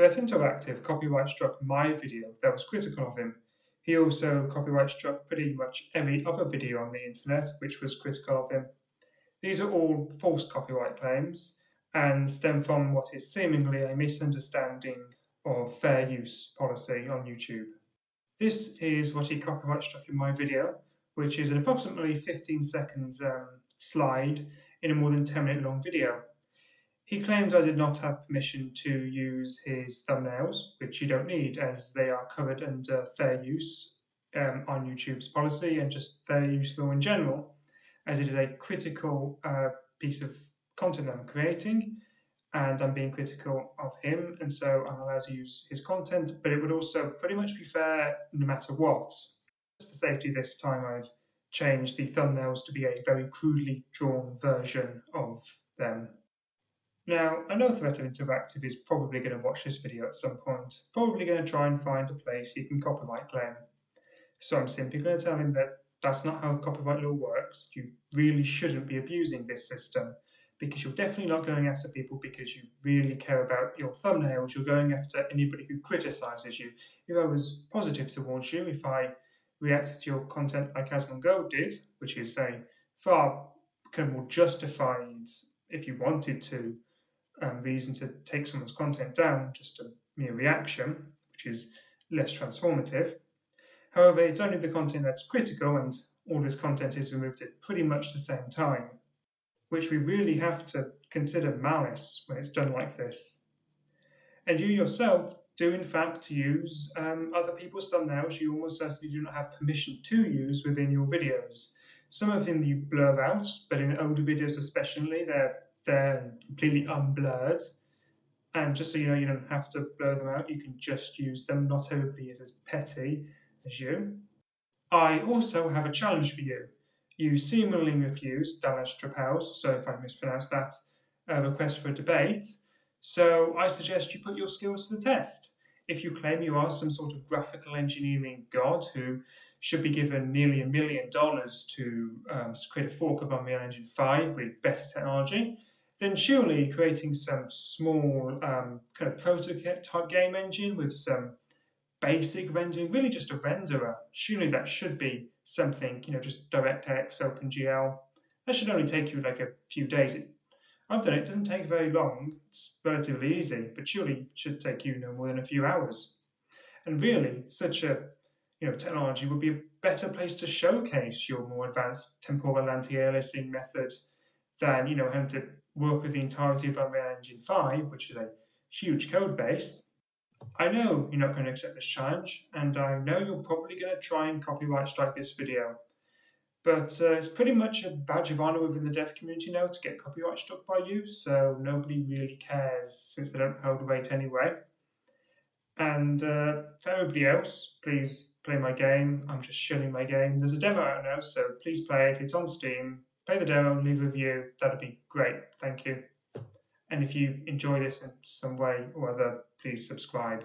Threat Interactive copyright struck my video that was critical of him. He also copyright struck pretty much every other video on the internet which was critical of him. These are all false copyright claims and stem from what is seemingly a misunderstanding of fair use policy on YouTube. This is what he copyright struck in my video, which is an approximately 15 seconds slide in a more than 10-minute long video. He claimed I did not have permission to use his thumbnails, which you don't need as they are covered under fair use on YouTube's policy and just fair use law in general, as it is a critical piece of content I'm creating and I'm being critical of him, and so I'm allowed to use his content, but it would also pretty much be fair no matter what. Just for safety this time I've changed the thumbnails to be a very crudely drawn version of them. Now, I know Threat Interactive is probably going to watch this video at some point, probably going to try and find a place he can copyright claim. So I'm simply going to tell him that that's not how copyright law works. You really shouldn't be abusing this system, because you're definitely not going after people because you really care about your thumbnails. You're going after anybody who criticizes you. If I was positive towards you, if I reacted to your content like Asmongo did, which is a far kind of more justified, if you wanted to, reason to take someone's content down, just a mere reaction, which is less transformative. However, it's only the content that's critical, and all this content is removed at pretty much the same time, which we really have to consider malice when it's done like this. And you yourself do in fact use other people's thumbnails you almost certainly do not have permission to use within your videos. Some of them you blur out, but in older videos especially, they're completely unblurred. And just so you know, you don't have to blur them out, you can just use them. Not everybody is as petty as you. I also have a challenge for you. You seemingly refused Dallas Trapow's, so if I mispronounced that, request for a debate. So I suggest you put your skills to the test. If you claim you are some sort of graphical engineering god who should be given nearly $1 million to create a fork of Unreal Engine 5 with better technology, then surely creating some small kind of prototype type game engine with some basic rendering, really just a renderer, surely that should be something, just DirectX, OpenGL. That should only take you like a few days. I've done it, doesn't take very long, it's relatively easy, but surely it should take you no more than a few hours. And really, such a technology would be a better place to showcase your more advanced temporal anti-aliasing method than having to work with the entirety of Unreal Engine 5, which is a huge code base. I know you're not going to accept this challenge, and I know you're probably going to try and copyright strike this video, but it's pretty much a badge of honor within the dev community now to get copyright struck by you, so nobody really cares since they don't hold weight anyway. And for everybody else, please play my game. I'm just shilling my game. There's a demo out now, so please play it. It's on Steam. Play the demo, leave a review. That'd be great. Thank you. And if you enjoy this in some way or other, please subscribe.